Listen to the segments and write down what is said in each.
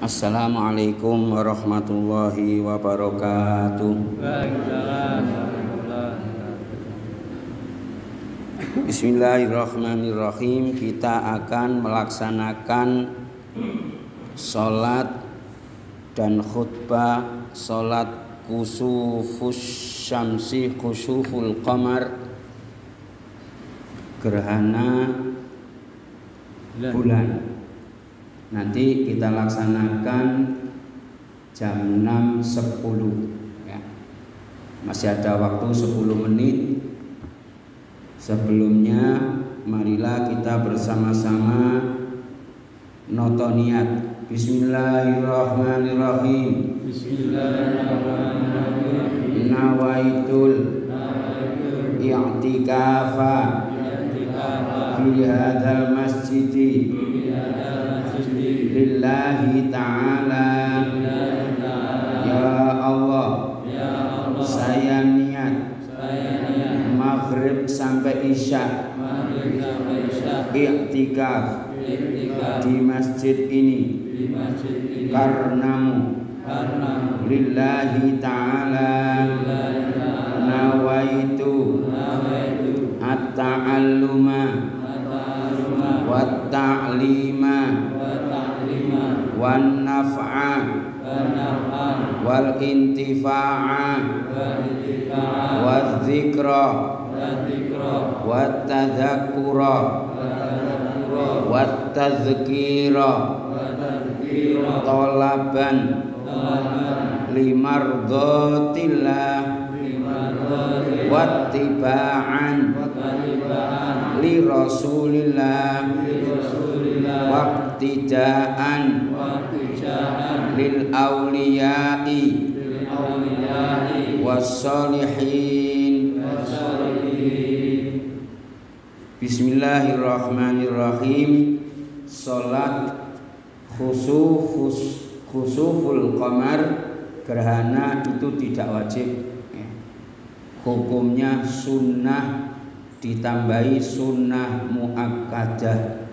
Assalamualaikum warahmatullahi wabarakatuh. Bismillahirrahmanirrahim. Kita akan melaksanakan sholat dan khutbah sholat kusufus syamsi khusuful qamar, gerhana bulan. Nanti kita laksanakan jam 6.10 ya. Masih ada waktu 10 menit. Sebelumnya marilah kita bersama-sama noto niat. Bismillahirrahmanirrahim. Bismillahirrahmanirrahim. Nawaitul i'tikafa fi hadzal masjidi lillahi ta'ala. Ya Allah, saya niat maghrib sampai isya i'tikaf di masjid ini karenamu, lillahi ta'ala. Nawaitu at-ta'alluma wat-ta'lima wan naf'a wal intifa'a wal dzikra wat tadzakkura wat tazkira talaban limardhatillah wattiba'an li rasulillah waqtidaan lil awliya'i wassalihin. Bismillahirrahmanirrahim. Salat khusuful qamar, gerhana itu tidak wajib. Hukumnya sunnah ditambahi sunnah muakkadah.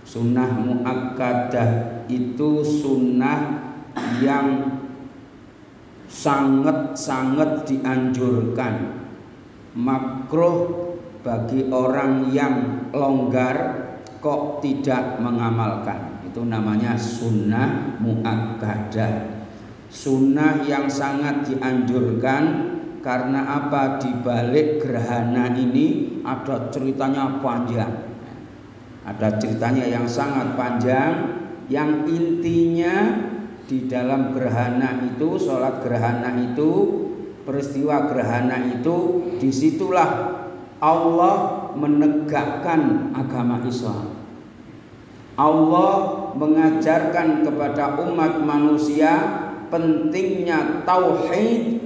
Sunnah muakkadah itu sunnah yang sangat dianjurkan. Makruh bagi orang yang longgar kok tidak mengamalkan. Itu namanya sunnah muakkadah. Sunnah yang sangat dianjurkan. Karena apa? Di balik gerhana ini ada ceritanya panjang. Ada ceritanya yang sangat panjang, yang intinya di dalam gerhana itu, sholat gerhana itu, peristiwa gerhana itu, disitulah Allah menegakkan agama Islam. Allah mengajarkan kepada umat manusia pentingnya tauhid,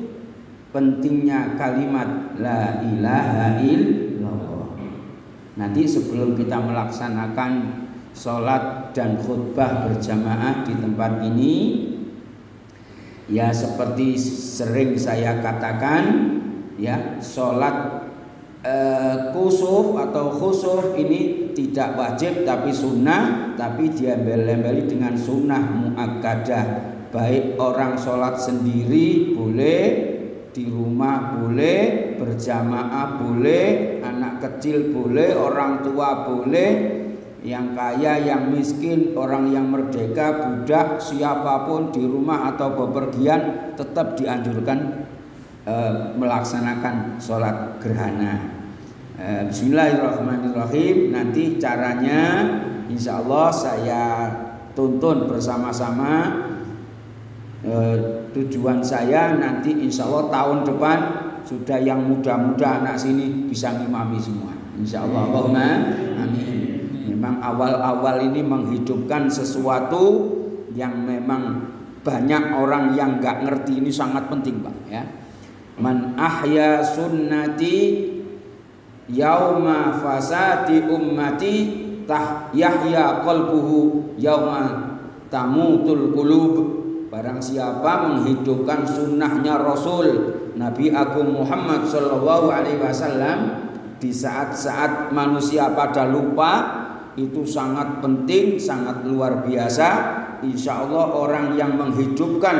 pentingnya kalimat la ilaha illallah. Nanti sebelum kita melaksanakan sholat dan khutbah berjamaah di tempat ini, ya seperti sering saya katakan, ya sholat kusuf atau khusuf ini tidak wajib tapi sunnah, tapi diambil-ambil dengan sunnah muakkadah. Baik orang sholat sendiri boleh, di rumah boleh, berjamaah boleh, anak kecil boleh, orang tua boleh, yang kaya, yang miskin, orang yang merdeka, budak, siapapun di rumah atau bepergian tetap dianjurkan melaksanakan sholat gerhana. Bismillahirrahmanirrahim. Nanti caranya insya Allah saya tuntun bersama-sama. Tujuan saya nanti insya Allah tahun depan sudah yang muda-muda anak sini bisa ngimami semua, insya Allah. Allahumma amin. Memang awal-awal ini menghidupkan sesuatu yang memang banyak orang yang nggak ngerti, ini sangat penting Pak ya. Man ahya sunnati yauma fasati ummati yahya qalbuhu yauma tamutul qulub. Barang siapa menghidupkan sunnahnya Rasul Nabi Agung Muhammad Sallallahu Alaihi Wasallam di saat-saat manusia pada lupa, itu sangat penting, sangat luar biasa. insya Allah orang yang menghidupkan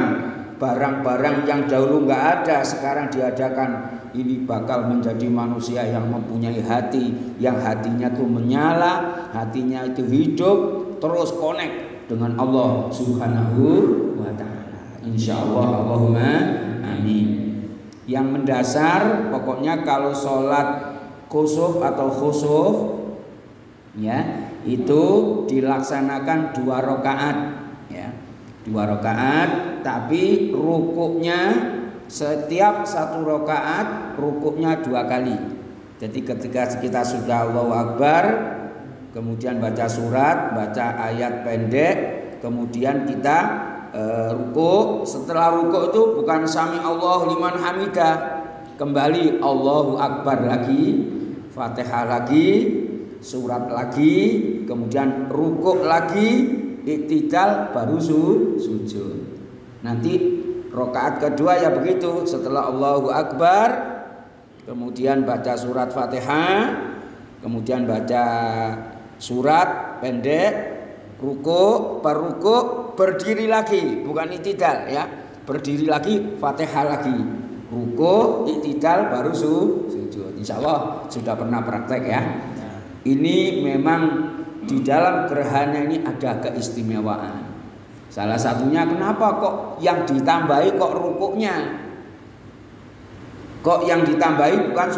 barang-barang yang dahulu nggak ada sekarang diadakan, ini bakal menjadi manusia yang mempunyai hati, yang hatinya tuh menyala, hatinya itu hidup, terus connect dengan Allah Subhanahu wa ta'ala. Insya Allah, Allahumma amin. Yang mendasar pokoknya kalau sholat kusuf atau khusuf ya itu dilaksanakan 2 rakaat ya, 2 rakaat, tapi rukuknya setiap 1 rakaat rukuknya 2 kali. Jadi ketika kita sudah Allahu Akbar, kemudian baca surat, baca ayat pendek, kemudian kita ruku. Setelah ruku itu bukan sami Allah liman hamidah, kembali Allahu Akbar lagi, Fatihah lagi, surat lagi, kemudian ruku lagi, iktidal, baru sujud. Nanti rakaat kedua ya begitu, setelah Allahu Akbar kemudian baca surat Fatihah, kemudian baca surat pendek, ruku, ruku, berdiri lagi, bukan iktidal ya, berdiri lagi, Fatihah lagi, ruku, iktidal, baru sujud. Insya Allah sudah pernah praktek ya. Ini memang di dalam gerhana ini ada keistimewaan. Salah satunya kenapa kok yang ditambahi kok rukuknya, kok yang ditambahi bukan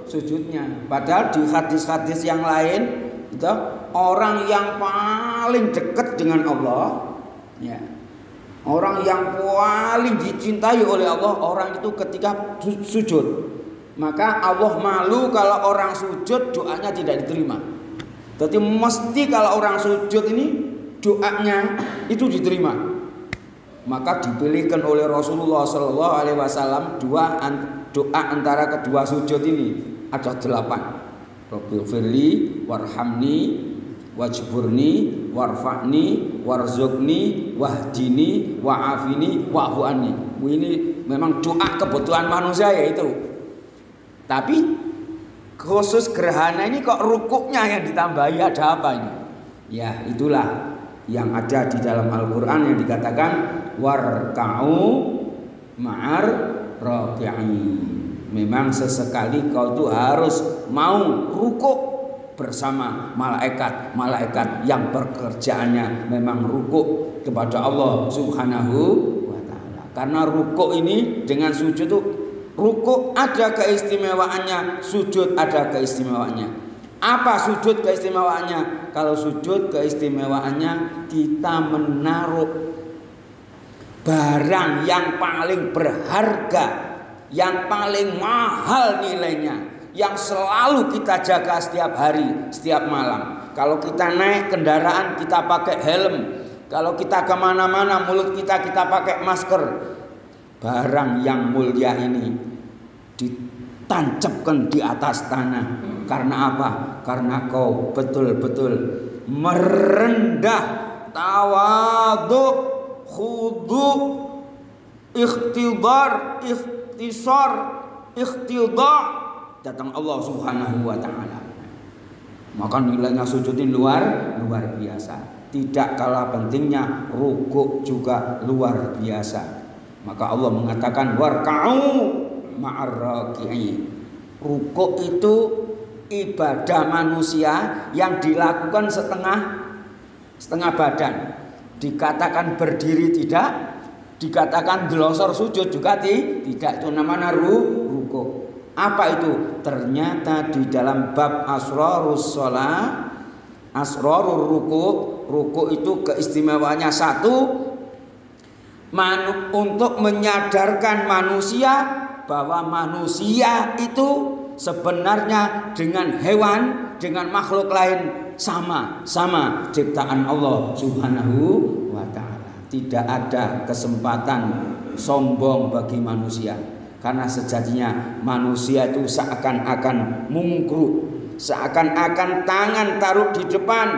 sujudnya. Padahal di hadis-hadis yang lain itu orang yang paling dekat dengan Allah ya, orang yang paling dicintai oleh Allah, orang itu ketika sujud, maka Allah malu kalau orang sujud doanya tidak diterima. Jadi mesti kalau orang sujud ini doanya itu diterima. Maka dipilihkan oleh Rasulullah Shallallahu Alaihi Wasallam doa antara kedua sujud ini ada 8. Rabbighfirli warhamni wajburni warfa'ni warzuqni wahdini wa'afini wa'fu anni. Ini memang doa kebutuhan manusia ya itu. Tapi khusus gerhana ini kok rukuknya yang ditambahi, ada apa ini? Ya itulah yang ada di dalam Al-Quran yang dikatakan warka'u ma'ar raki'in. Memang sesekali kau tuh harus mau rukuk bersama malaikat yang pekerjaannya memang rukuk kepada Allah Subhanahu wa ta'ala. Karena rukuk ini dengan sujud itu, rukuk ada keistimewaannya, sujud ada keistimewaannya. Apa sujud keistimewaannya? Kalau sujud keistimewaannya kita menaruh barang yang paling berharga, yang paling mahal nilainya, yang selalu kita jaga setiap hari, setiap malam. Kalau kita naik kendaraan kita pakai helm, kalau kita kemana-mana mulut kita pakai masker. Barang yang mulia ini ditancapkan di atas tanah. Karena apa? Karena kau betul-betul merendah, tawadhu, khudu, ikhtidar, ikhtisar, ikhtidah, datang Allah Subhanahu wa ta'ala. Maka nilainya sujud ini luar biasa. Tidak kalah pentingnya rukuk juga luar biasa. Maka Allah mengatakan warka'u ma'ar raki'in. Rukuk itu ibadah manusia yang dilakukan setengah badan. Dikatakan berdiri tidak, dikatakan delosor sujud juga tidak. Itu namanya rukuk. Apa itu? Ternyata di dalam bab asrarus shalah, asrarur rukuk itu keistimewaannya satu, untuk menyadarkan manusia bahwa manusia itu sebenarnya dengan hewan, dengan makhluk lain sama ciptaan Allah Subhanahu wa ta'ala. Tidak ada kesempatan sombong bagi manusia, karena sejatinya manusia itu seakan-akan mungkruk, seakan-akan tangan taruh di depan,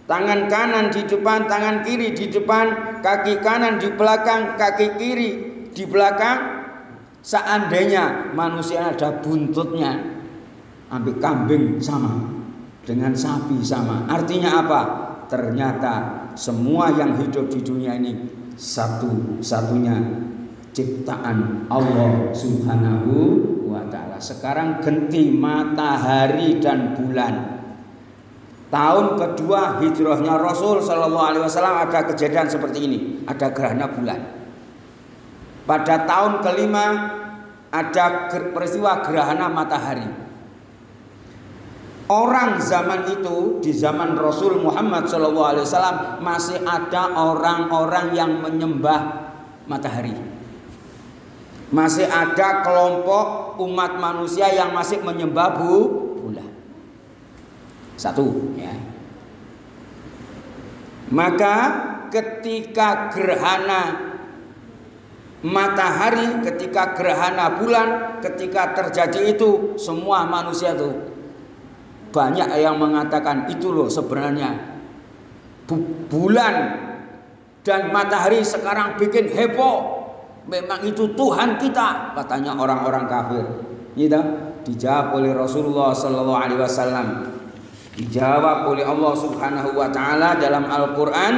tangan kanan di depan, tangan kiri di depan, kaki kanan di belakang, kaki kiri di belakang. Seandainya manusia ada buntutnya, ambil kambing sama, dengan sapi sama. Artinya apa? Ternyata semua yang hidup di dunia ini satu-satunya ciptaan Allah Subhanahu wa ta'ala. Sekarang ganti matahari dan bulan. Tahun kedua hijrahnya Rasul Sallallahu Alaihi Wasallam ada kejadian seperti ini, ada gerhana bulan. Pada tahun kelima ada peristiwa gerhana matahari. Orang zaman itu, di zaman Rasul Muhammad SAW, masih ada orang-orang yang menyembah matahari. Masih ada kelompok umat manusia yang masih menyembah bulan. Satu, ya. Maka ketika gerhana matahari, ketika gerhana bulan, ketika terjadi itu, semua manusia itu banyak yang mengatakan itu loh sebenarnya bulan dan matahari sekarang bikin heboh. Memang itu Tuhan kita, katanya orang-orang kafir. Gitu. Dijawab oleh Rasulullah Sallallahu Alaihi Wasallam. Dijawab oleh Allah Subhanahu Wa Taala dalam Al-Quran.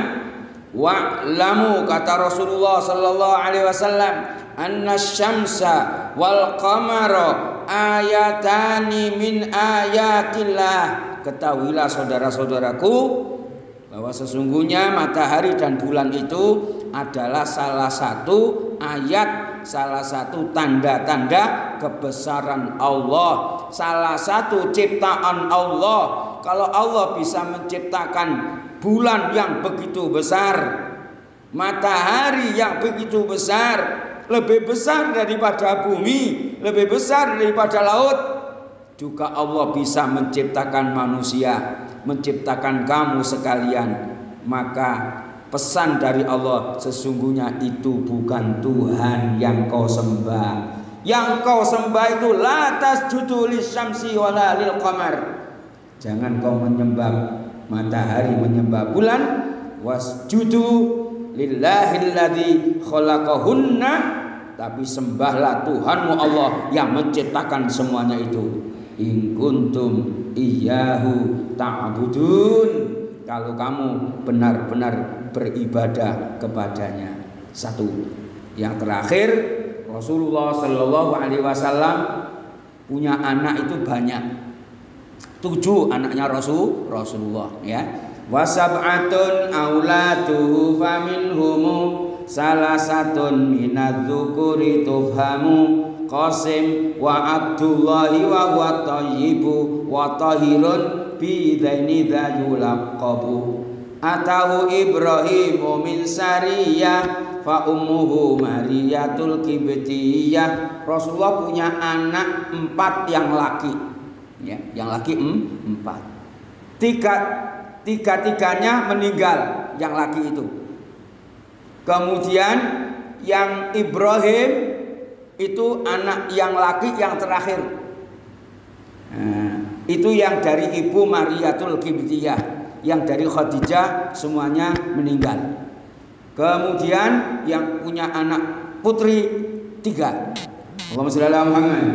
Wa'lamu, kata Rasulullah Sallallahu Alaihi Wasallam, anna syamsa wal qamara ayatani min ayatillah. Ketahuilah saudara-saudaraku bahwa sesungguhnya matahari dan bulan itu adalah salah satu ayat, salah satu tanda-tanda kebesaran Allah, salah satu ciptaan Allah. Kalau Allah bisa menciptakan bulan yang begitu besar, matahari yang begitu besar, lebih besar daripada bumi, lebih besar daripada laut, juga Allah bisa menciptakan manusia, menciptakan kamu sekalian. Maka pesan dari Allah, sesungguhnya itu bukan Tuhan yang kau sembah. Yang kau sembah itu la tasjudu lisyamsi wala lil qamar. Jangan kau menyembah matahari, menyembah bulan. Wasjudu lillahilladzi khalaqahunna, tapi sembahlah Tuhanmu Allah yang menciptakan semuanya itu. In kuntum iyyahu ta'budun, kalau kamu benar-benar beribadah kepadanya. Satu. Yang terakhir, Rasulullah Sallallahu Alaihi Wasallam punya anak itu banyak. 7 anaknya Rasulullah, ya. Wasab'atun auladuhu faminhumu salasatun minadz-dzukuri tufhamu Qasim wa Abdullahi wa huwa thayyibu wa tahirun bi dzaini dzayulaqabu. Atahu Ibrahimu min Sariyah fa ummuhu Mariyatul Kibtiyah. Rasulullah punya anak 4 yang laki, ya, yang laki 4. Tiga-tiganya meninggal yang laki itu. Kemudian yang Ibrahim itu anak yang laki yang terakhir. Nah, itu yang dari ibu Mariyatul Kibtiyah. Yang dari Khadijah semuanya meninggal. Kemudian yang punya anak putri 3. Allahumma shalli ala Muhammad.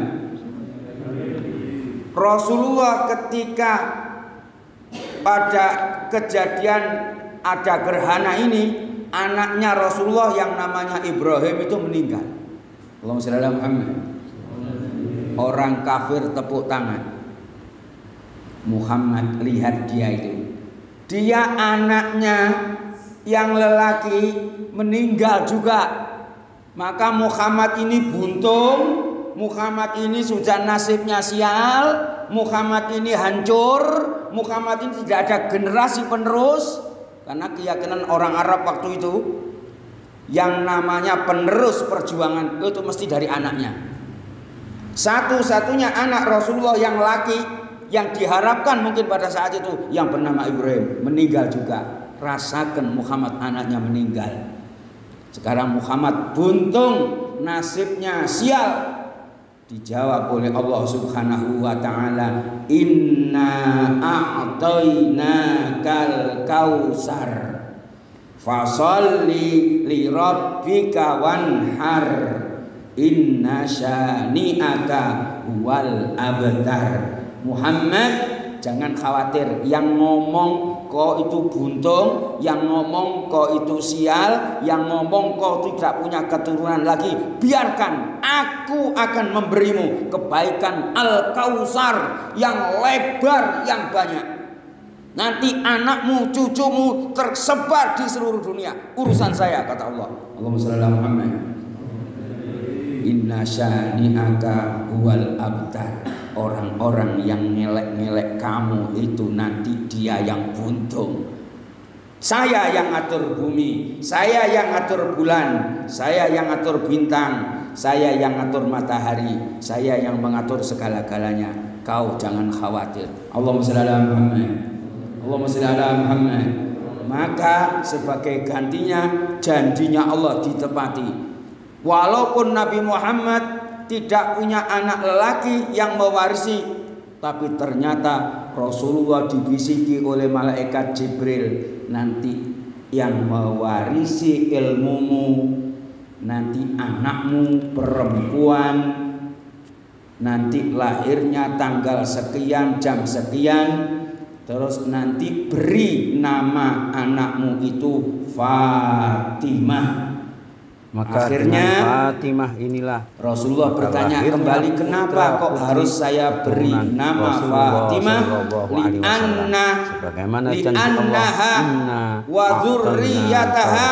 Rasulullah ketika pada kejadian ada gerhana ini, anaknya Rasulullah yang namanya Ibrahim itu meninggal. Allahumma shalli ala Muhammad. Orang kafir tepuk tangan. Muhammad, lihat dia itu. Dia anaknya yang lelaki meninggal juga. Maka Muhammad ini buntung, Muhammad ini sudah nasibnya sial, Muhammad ini hancur, Muhammad ini tidak ada generasi penerus. Karena keyakinan orang Arab waktu itu, yang namanya penerus perjuangan itu mesti dari anaknya. Satu-satunya anak Rasulullah yang laki yang diharapkan mungkin pada saat itu yang bernama Ibrahim meninggal juga. Rasakan Muhammad anaknya meninggal. Sekarang Muhammad buntung, nasibnya sial. Dijawab oleh Allah Subhanahu wa taala, inna a'tainakal kausar fasholli li rabbika wanhar inna syani'aka wal abtar. Muhammad, jangan khawatir, yang ngomong kau itu buntung, yang ngomong kau itu sial, yang ngomong kau tidak punya keturunan lagi. Biarkan, aku akan memberimu kebaikan Al-Kautsar yang lebar, yang banyak. Nanti anakmu, cucumu tersebar di seluruh dunia. Urusan saya, kata Allah. Allahumma shalli ala Muhammad. Inna syani'aka huwal abtar. Orang-orang yang ngelek-ngelek kamu itu nanti dia yang buntung. Saya yang atur bumi, saya yang atur bulan, saya yang atur bintang, saya yang atur matahari, saya yang mengatur segala-galanya. Kau jangan khawatir. Allahumma shalli ala Muhammad. Allahumma shalli ala Muhammad. Maka sebagai gantinya janjinya Allah ditepati. Walaupun Nabi Muhammad tidak punya anak lelaki yang mewarisi, tapi ternyata Rasulullah dibisiki oleh malaikat Jibril, nanti yang mewarisi ilmumu, nanti anakmu perempuan, nanti lahirnya tanggal sekian, jam sekian, terus nanti beri nama anakmu itu Fatimah. Maka akhirnya Fatimah inilah Rasulullah bertanya kembali, kenapa kok harus saya beri nama Fatimah? Li'annaha wa dzurriyyataha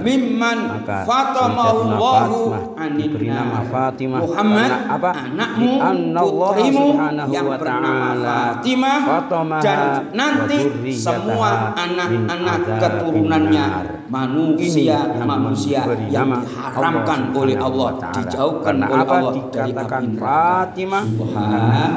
mimman fatamallahu aninna. Muhammad, anakmu, putrimu yang bernama Fatimah, dan nanti semua anak-anak keturunannya manusia yang diharamkan oleh Allah, dijauhkan oleh Allah dari api Fatimah.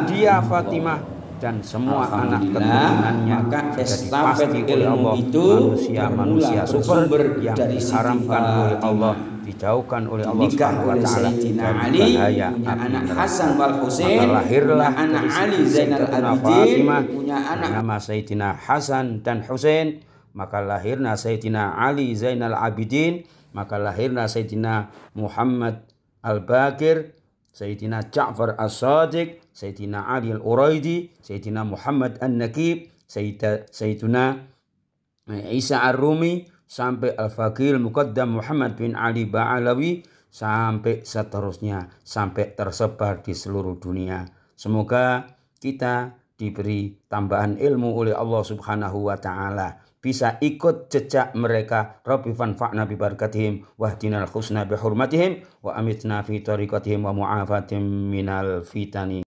Dia Fatimah dan semua anak keturunannya, maka estafet ilmu itu manusia super yang dari diharamkan oleh Allah, dijauhkan oleh Allah Subhanahu wa taala dari bahaya punya anak neraka. Hasan wal Husain, Maka lahirlah anak Ali Zainal Abidin, Fatimah, punya anak nama Sayyidina Hasan dan Husain. Maka lahirna Sayyidina Ali Zainal Abidin, maka lahirna Sayyidina Muhammad Al-Baqir, Sayyidina Ja'far As-Sadiq, Sayyidina Ali Al-Uraidi, Sayyidina Muhammad An-Nakib, Sayyidina Isa Ar-Rumi, sampai Al-Faqih Muqaddam Muhammad bin Ali Ba'alawi, sampai seterusnya, sampai tersebar di seluruh dunia. Semoga kita diberi tambahan ilmu oleh Allah Subhanahu wa taala, bisa ikut jejak mereka. Rabbi fanfa'na bi barakatihim wahdinal husna bi hurmatihim wa amitna fi tariqatihim wa mu'afatim minal fitani.